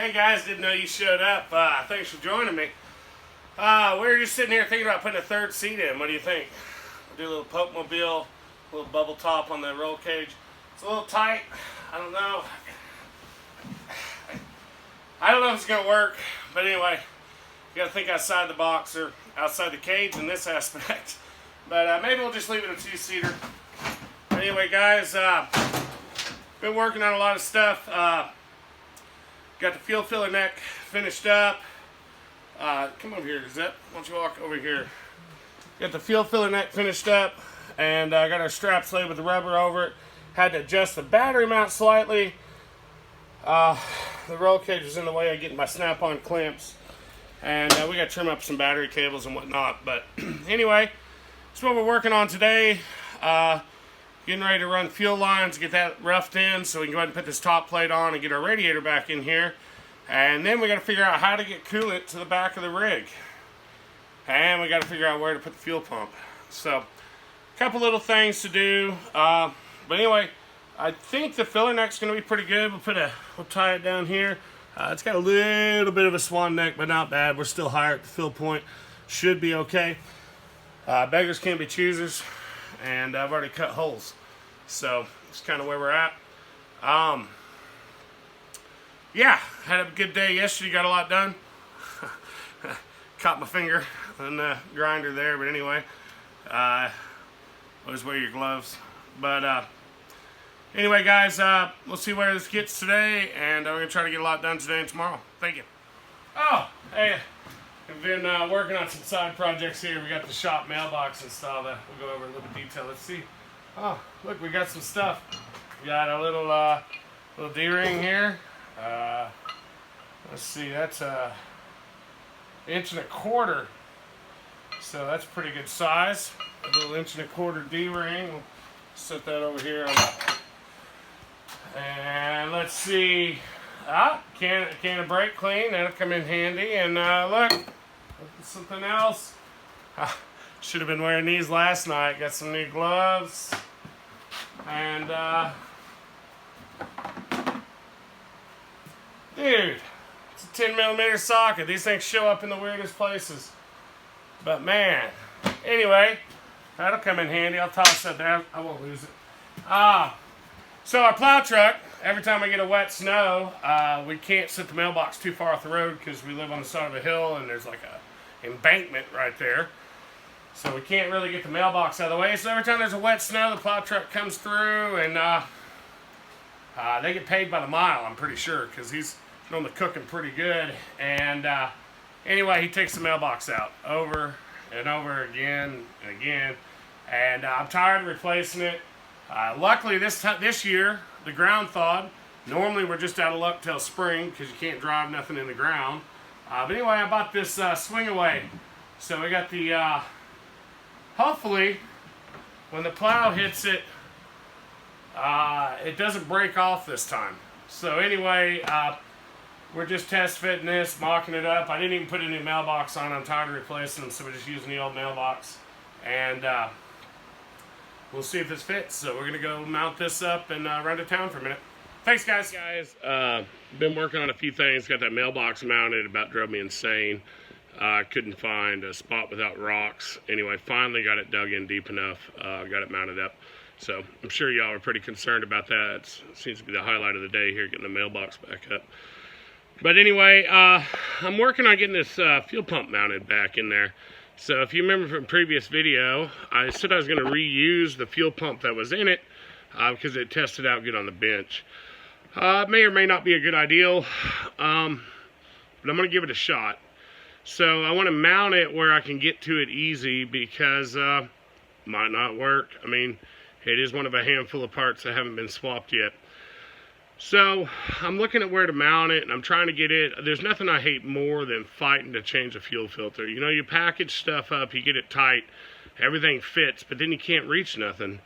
Hey guys, didn't know you showed up. Thanks for joining me. We were just sitting here thinking about putting a third seat in. What do you think? We'll do a little Pope Mobile, a little bubble top on the roll cage. It's a little tight. I don't know. I don't know if it's going to work. But anyway, you got to think outside the box or outside the cage in this aspect. But maybe we'll just leave it a two-seater. Anyway, guys, been working on a lot of stuff. Got the fuel filler neck finished up. Come over here, Zep. Why don't you walk over here? Got the fuel filler neck finished up, and I got our straps laid with the rubber over it. Had to adjust the battery mount slightly. The roll cage was in the way of getting my snap-on clamps, and we got to trim up some battery cables and whatnot. But anyway, that's what we're working on today. Getting ready to run fuel lines, get that roughed in so we can go ahead and put this top plate on and get our radiator back in here. And then we got to figure out how to get coolant to the back of the rig. And we got to figure out where to put the fuel pump. So, a couple little things to do. But anyway, I think the filler neck's going to be pretty good. We'll tie it down here. It's got a little bit of a swan neck, but not bad. We're still higher at the fill point. Should be okay. Beggars can't be choosers. And I've already cut holes. So, that's kind of where we're at. Yeah, had a good day yesterday, got a lot done. Caught my finger on the grinder there, but anyway. Always wear your gloves. But anyway, guys, we'll see where this gets today, and we're going to try to get a lot done today and tomorrow. Thank you. Oh, hey. I've been working on some side projects here. We got the shop mailbox installed. We'll go over a little bit detail. Let's see. Oh, look, we got some stuff. We got a little D-ring here. Let's see, that's a 1.25 inches. So that's pretty good size. A little 1.25 inch D-ring. We'll set that over here. And let's see. Can of brake clean. That'll come in handy. And look. Something else. Should have been wearing these last night. Got some new gloves. And, dude, it's a 10mm socket. These things show up in the weirdest places. But, man. Anyway, that'll come in handy. I'll toss that down. I won't lose it. So our plow truck, every time we get a wet snow, we can't sit the mailbox too far off the road because we live on the side of a hill and there's like a embankment right there, so we can't really get the mailbox out of the way. So every time there's a wet snow, the plow truck comes through, and they get paid by the mile, I'm pretty sure, because he's normally cooking pretty good. And anyway, he takes the mailbox out over and over again and again, and I'm tired of replacing it. Luckily this year the ground thawed. Normally we're just out of luck till spring because you can't drive nothing in the ground. But anyway, I bought this swing away. So we got the, hopefully, when the plow hits it, it doesn't break off this time. So anyway, we're just test fitting this, mocking it up. I didn't even put a new mailbox on. I'm tired of replacing them, so we're just using the old mailbox. And we'll see if this fits. So we're going to go mount this up and run to town for a minute. Thanks, guys. Been working on a few things. Got that mailbox mounted. About drove me insane. Couldn't find a spot without rocks. Anyway, finally got it dug in deep enough. Got it mounted up. So I'm sure y'all are pretty concerned about that. It seems to be the highlight of the day here, getting the mailbox back up. But anyway, I'm working on getting this fuel pump mounted back in there. So if you remember from previous video, I said I was going to reuse the fuel pump that was in it because it tested out good on the bench. It may or may not be a good idea, but I'm going to give it a shot. So I want to mount it where I can get to it easy because it might not work. I mean, it is one of a handful of parts that haven't been swapped yet. So I'm looking at where to mount it, and I'm trying to get it. There's nothing I hate more than fighting to change a fuel filter. You know, you package stuff up, you get it tight, everything fits, but then you can't reach nothing.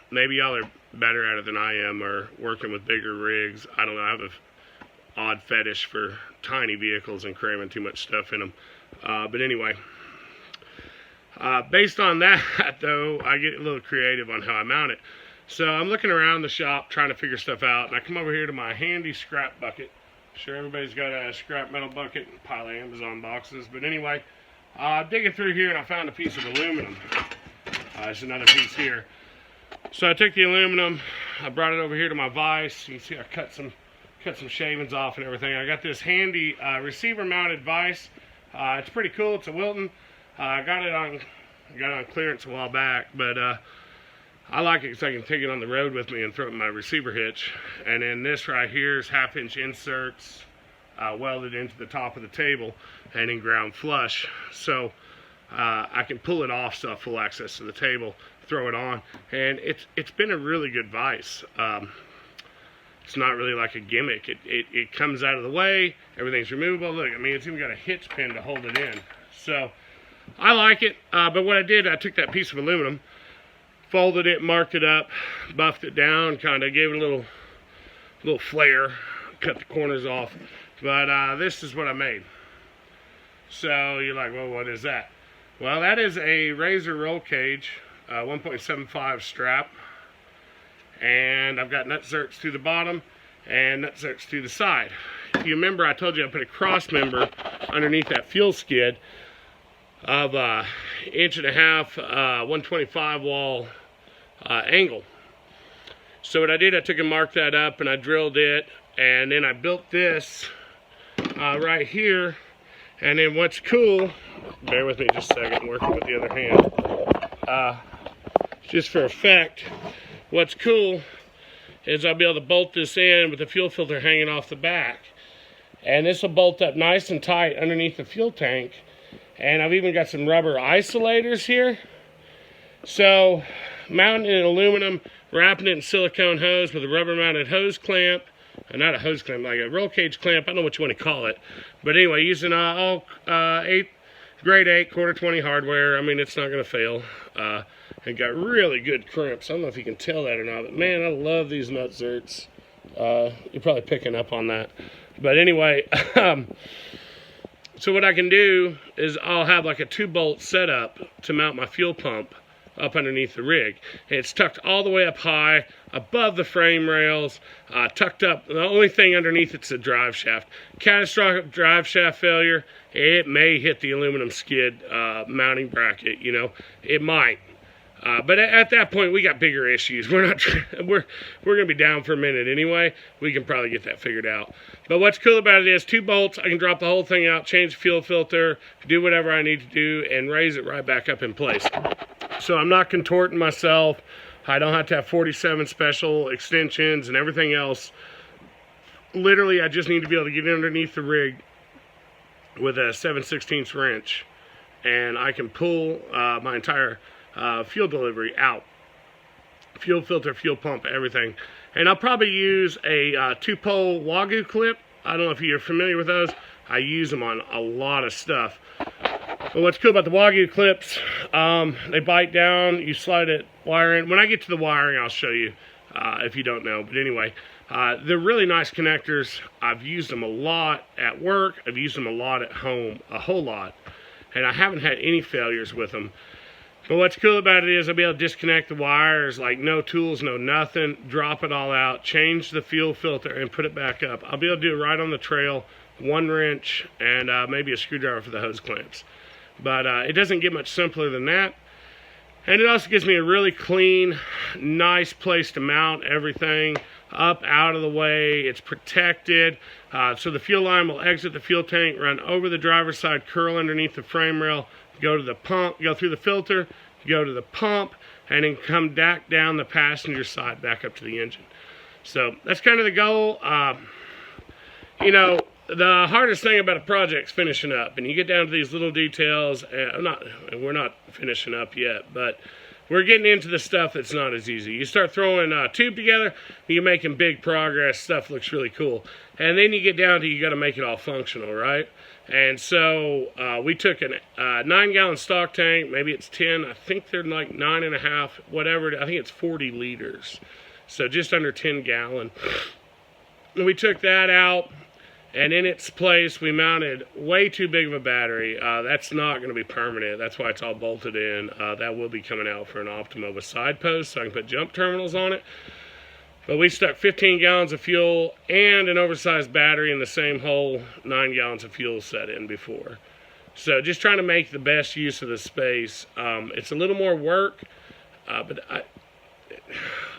Maybe y'all are better at it than I am, or working with bigger rigs. I don't know. I have an odd fetish for tiny vehicles and cramming too much stuff in them. But anyway, based on that, though, I get a little creative on how I mount it. So I'm looking around the shop trying to figure stuff out, and I come over here to my handy scrap bucket. Sure, everybody's got a scrap metal bucket and a pile of Amazon boxes. But anyway, digging through here and I found a piece of aluminum. There's another piece here. So I took the aluminum, I brought it over here to my vise. You can see I cut some shavings off and everything. I got this handy receiver mounted vise. It's pretty cool. It's a Wilton. I got it on clearance a while back, but I like it because I can take it on the road with me and throw it in my receiver hitch. And then this right here is 1/2-inch inserts welded into the top of the table and in ground flush. So I can pull it off so I have full access to the table, throw it on, and it's been a really good vise. It's not really like a gimmick. It comes out of the way, everything's removable. Look, I mean, it's even got a hitch pin to hold it in. So I like it, but what I did, I took that piece of aluminum, folded it, marked it up, buffed it down, kind of gave it a little flare, cut the corners off. But this is what I made. So you're like, well, what is that? Well, that is a Razor roll cage, 1.75 strap, and I've got nutserts to the bottom and nutserts to the side. If you remember, I told you I put a cross member underneath that fuel skid of 1.5 inch, 125 wall angle. So what I did, I took and marked that up and I drilled it, and then I built this right here. And then what's cool, bear with me just a second, I'm working with the other hand, just for effect, what's cool is I'll be able to bolt this in with the fuel filter hanging off the back. And this will bolt up nice and tight underneath the fuel tank. And I've even got some rubber isolators here. So, mounting it in aluminum, wrapping it in silicone hose with a rubber mounted hose clamp. Not a hose clamp, like a roll cage clamp, I don't know what you want to call it. But anyway, using all grade 8, quarter 20 hardware. I mean, it's not going to fail. It got really good crimps. I don't know if you can tell that or not, but man, I love these nutserts. You're probably picking up on that. But anyway, so what I can do is I'll have like a 2-bolt setup to mount my fuel pump up underneath the rig. It's tucked all the way up high, above the frame rails, tucked up. The only thing underneath it's a drive shaft. Catastrophic drive shaft failure, it may hit the aluminum skid mounting bracket, you know, it might. But at that point, we got bigger issues. We're gonna be down for a minute anyway. We can probably get that figured out. But what's cool about it is 2 bolts. I can drop the whole thing out, change the fuel filter, do whatever I need to do, and raise it right back up in place. So I'm not contorting myself. I don't have to have 47 special extensions and everything else. Literally, I just need to be able to get underneath the rig with a 7/16 wrench, and I can pull my entire fuel delivery out. Fuel filter, fuel pump, everything. And I'll probably use a 2-pole Wagyu clip. I don't know if you're familiar with those. I use them on a lot of stuff. But what's cool about the Wagyu clips, they bite down, you slide it, wire in. When I get to the wiring, I'll show you if you don't know. But anyway, they're really nice connectors. I've used them a lot at work. I've used them a lot at home, a whole lot. And I haven't had any failures with them. But what's cool about it is I'll be able to disconnect the wires, like no tools, no nothing, drop it all out, change the fuel filter, and put it back up. I'll be able to do it right on the trail, 1 wrench, and maybe a screwdriver for the hose clamps. But it doesn't get much simpler than that. And it also gives me a really clean, nice place to mount everything, up, out of the way. It's protected. So the fuel line will exit the fuel tank, run over the driver's side, curl underneath the frame rail, go to the pump, go through the filter, go to the pump, and then come back down the passenger side back up to the engine. So that's kind of the goal. You know, the hardest thing about a project is finishing up, and you get down to these little details. We're not finishing up yet, but we're getting into the stuff that's not as easy. You start throwing a tube together, you're making big progress, stuff looks really cool. And then you get down to you got to make it all functional, right? And so we took a 9-gallon stock tank, maybe it's 10, I think they're like 9.5, whatever, I think it's 40 liters. So just under 10 gallon. And we took that out, and in its place we mounted way too big of a battery. That's not going to be permanent, that's why it's all bolted in. That will be coming out for an Optima with side posts, so I can put jump terminals on it. But we stuck 15 gallons of fuel and an oversized battery in the same hole 9 gallons of fuel set in before. So just trying to make the best use of the space. It's a little more work, but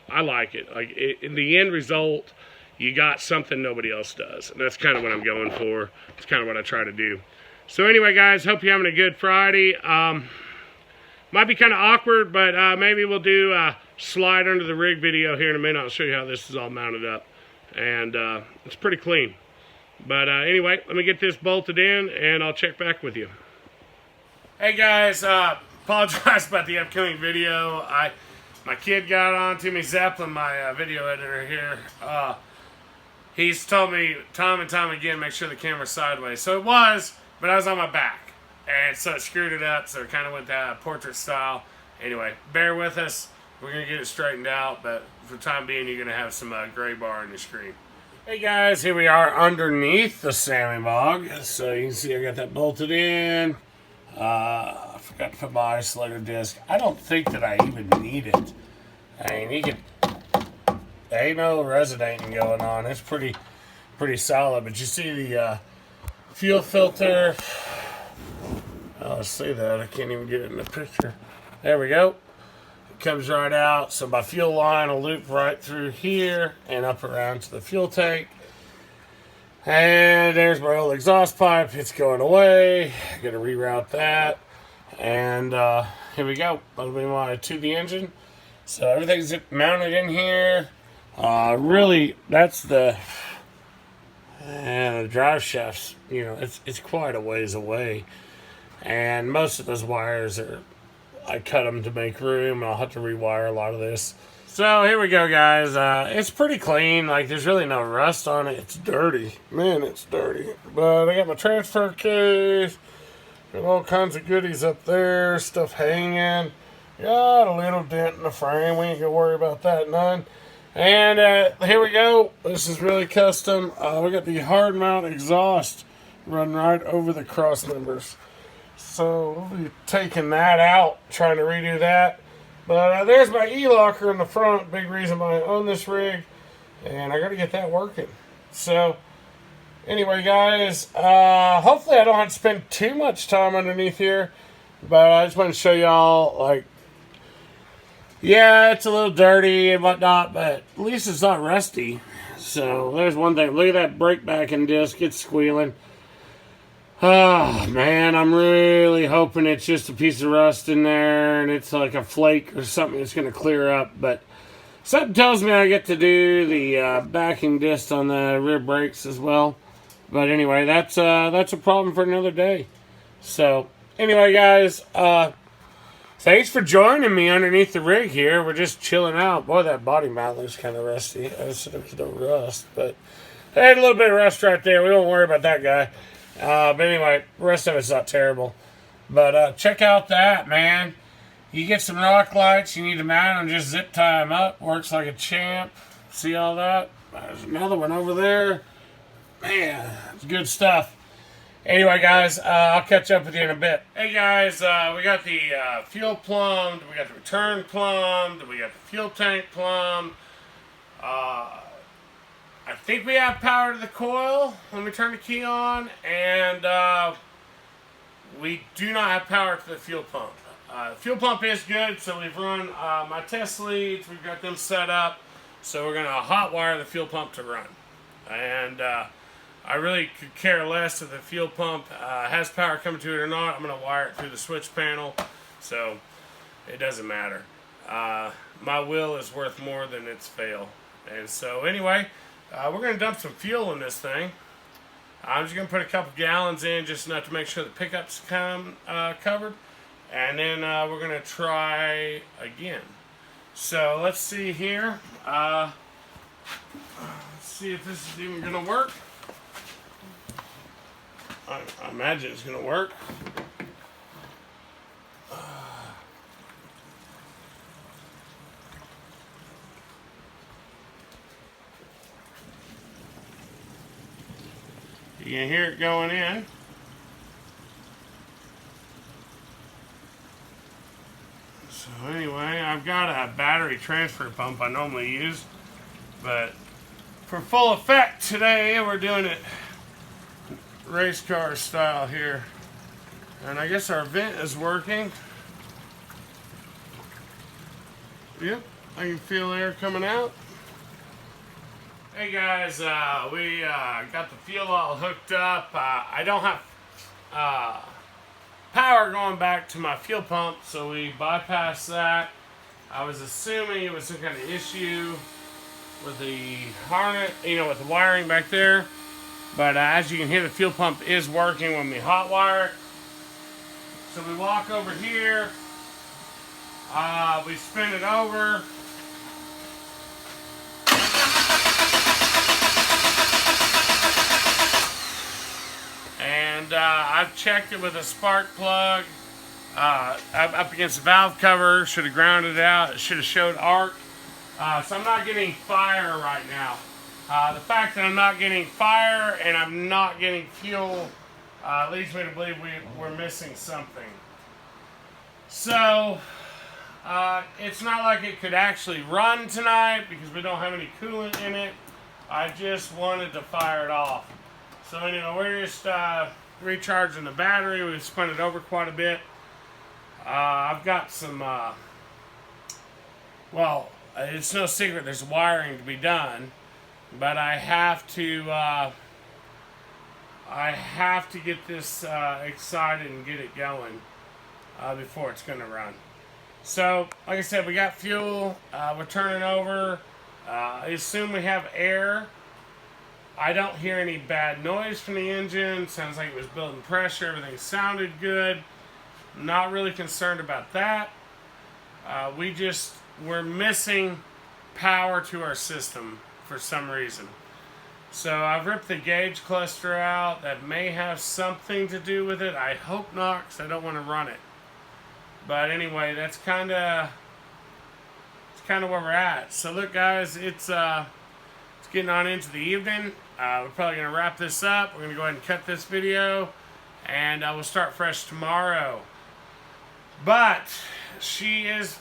I like it. Like in the end result, you got something nobody else does. And that's kind of what I'm going for. It's kind of what I try to do. So anyway, guys, hope you're having a good Friday. Might be kind of awkward, but maybe we'll do a slide under the rig video here in a minute. I'll show you how this is all mounted up. And it's pretty clean. But anyway, let me get this bolted in, and I'll check back with you. Hey, guys. Apologize about the upcoming video. My kid got on to me, Zeppelin, my video editor here. He's told me time and time again, make sure the camera's sideways. So it was, but I was on my back. And so it screwed it up, so it kind of went that portrait style. Anyway, bear with us. We're going to get it straightened out, but for the time being, you're going to have some gray bar on your screen. Hey guys, here we are underneath the salmon bog. So you can see I got that bolted in. I forgot to put my isolator disc. I don't think that I even need it. I mean, you can... There ain't no resonating going on. It's pretty solid. But you see the fuel filter... Oh, see that? I can't even get it in the picture. There we go. It comes right out. So my fuel line will loop right through here and up around to the fuel tank. And there's my old exhaust pipe. It's going away. I'm going to reroute that. And here we go. That'll be my to the engine. So everything's mounted in here. Really, that's the drive shafts. You know, it's quite a ways away. And most of those wires I cut them to make room. I'll have to rewire a lot of this. So here we go, guys. It's pretty clean. Like, there's really no rust on it. It's dirty. Man, it's dirty. But I got my transfer case. Got all kinds of goodies up there. Stuff hanging. Got a little dent in the frame. We ain't gonna worry about that none. And here we go. This is really custom. We got the hard mount exhaust run right over the cross members. So we'll be taking that out, trying to redo that. But there's my E-locker in the front. Big reason why I own this rig. And I got to get that working. So anyway, guys, hopefully I don't have to spend too much time underneath here. But I just want to show y'all, like, yeah, it's a little dirty and whatnot, but at least it's not rusty. So there's one thing. Look at that brake backing disc. It's squealing. Oh, man, I'm really hoping it's just a piece of rust in there and it's like a flake or something that's going to clear up. But something tells me I get to do the backing disc on the rear brakes as well. But anyway, that's a problem for another day. So anyway, guys, thanks for joining me underneath the rig here. We're just chilling out. Boy, that body mount looks kind of rusty. I said there was no rust, but I had a little bit of rust right there. We won't worry about that guy. But anyway, the rest of it's not terrible. But check out that, man. You get some rock lights, you need to mount them, just zip tie them up. Works like a champ. See all that? There's another one over there. Man, it's good stuff. Anyway, guys, I'll catch up with you in a bit. Hey, guys, we got the fuel plumbed. We got the return plumbed. We got the fuel tank plumbed. I think we have power to the coil when we turn the key on, and we do not have power to the fuel pump. The fuel pump is good, so we've run my test leads. We've got them set up, so we're going to hot wire the fuel pump to run. And I really could care less if the fuel pump has power coming to it or not. I'm going to wire it through the switch panel, so it doesn't matter. My will is worth more than its fail. And so anyway, we're going to dump some fuel in this thing. I'm just going to put a couple gallons in, just enough to make sure the pickup's covered. And then we're going to try again. So let's see here. Let's see if this is even going to work. I imagine it's going to work. You can hear it going in. So anyway, I've got a battery transfer pump I normally use. But for full effect today, we're doing it race car style here. And I guess our vent is working. Yep, I can feel air coming out. Hey guys, we got the fuel all hooked up. I don't have power going back to my fuel pump, so we bypassed that. I was assuming it was some kind of issue with the harness, with the wiring back there. But as you can hear, the fuel pump is working when we hot wire it. So we walk over here, we spin it over. And I've checked it with a spark plug up against the valve cover. Should have grounded it out. It should have showed arc. So I'm not getting fire right now. The fact that I'm not getting fire and I'm not getting fuel leads me to believe we're missing something. So it's not like it could actually run tonight because we don't have any coolant in it. I just wanted to fire it off. So anyway, we're just recharging the battery. We've spun it over quite a bit. I've got some, well, it's no secret there's wiring to be done, but I have to get this excited and get it going before it's going to run. So, like I said, we got fuel. We're turning over. I assume we have air. I don't hear any bad noise from the engine. Sounds like it was building pressure. Everything sounded good. Not really concerned about that. We're missing power to our system for some reason. So I've ripped the gauge cluster out. That may have something to do with it. I hope not, because I don't want to run it. But anyway, that's kind of where we're at. So look, guys, it's getting on into the evening. We're probably going to wrap this up. We're going to go ahead and cut this video, and we'll start fresh tomorrow. But she is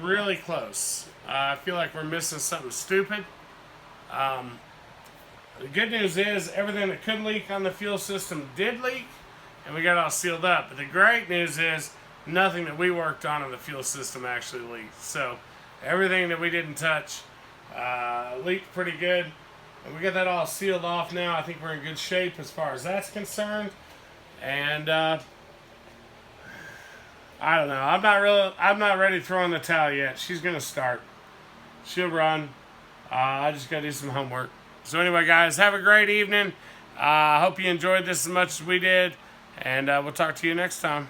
really close. I feel like we're missing something stupid. The good news is everything that could leak on the fuel system did leak, and we got it all sealed up. But the great news is nothing that we worked on the fuel system actually leaked. So everything that we didn't touch leaked pretty good. And we got that all sealed off now. I think we're in good shape as far as that's concerned. And I don't know. I'm not ready to throw in the towel yet. She's gonna start. She'll run. I just gotta do some homework. So anyway, guys, have a great evening. I hope you enjoyed this as much as we did, and we'll talk to you next time.